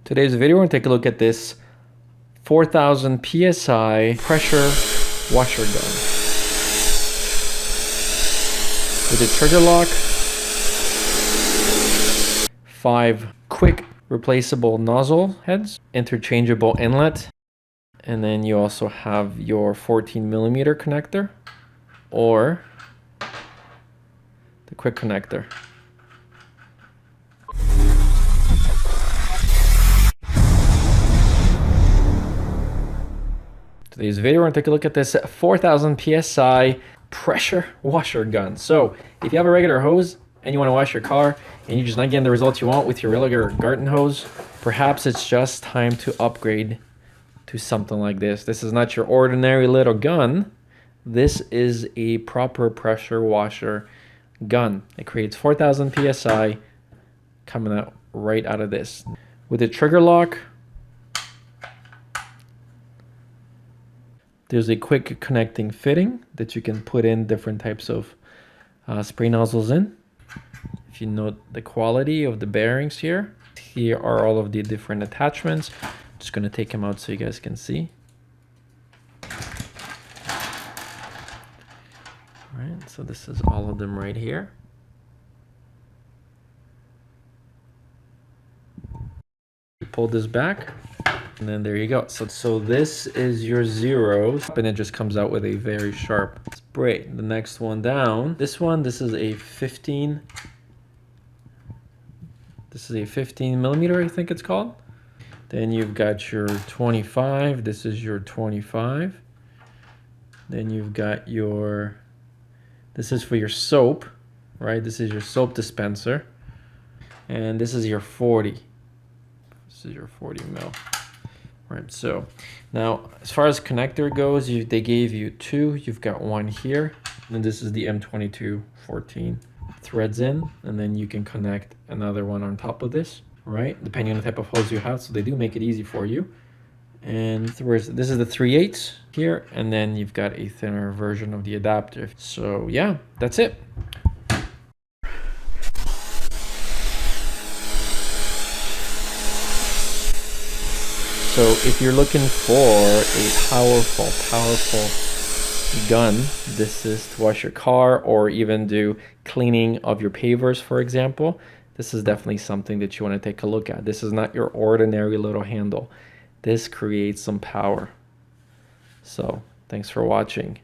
Today's video, we're going to take a look at this 4,000 PSI pressure washer gun. With a trigger lock, 5 quick replaceable nozzle heads, interchangeable inlet, and then you also have your 14mm connector or the quick connector. Today's video, we're going to take a look at this 4,000 PSI pressure washer gun. So if you have a regular hose and you want to wash your car and you're just not getting the results you want with your regular garden hose, perhaps it's just time to upgrade to something like this. This is not your ordinary little gun. This is a proper pressure washer gun. It creates 4,000 PSI coming out right out of this. With a trigger lock, there's a quick connecting fitting that you can put in different types of spray nozzles in. If you note the quality of the bearings here, here are all of the different attachments. I'm just going to take them out so you guys can see. All right, so this is all of them right here. Pull this back. And then there you go. So this is your zeros, and it just comes out with a very sharp spray. The next one down, this is a 15. This is a 15mm, I think it's called. Then you've got your 25. This is your 25. Then you've got your, this is for your soap, right? This is your soap dispenser. And this is your 40. This is your 40 mil. Right, so now as far as connector goes, they gave you 2. You've got one here, and this is the M2214 threads in, and then you can connect another one on top of this, right? Depending on the type of hose you have, so they do make it easy for you. And this is the 3/8 here, and then you've got a thinner version of the adapter. So yeah, that's it. So if you're looking for a powerful gun, this is to wash your car or even do cleaning of your pavers, for example. This is definitely something that you want to take a look at. This is not your ordinary little handle. This creates some power. So thanks for watching.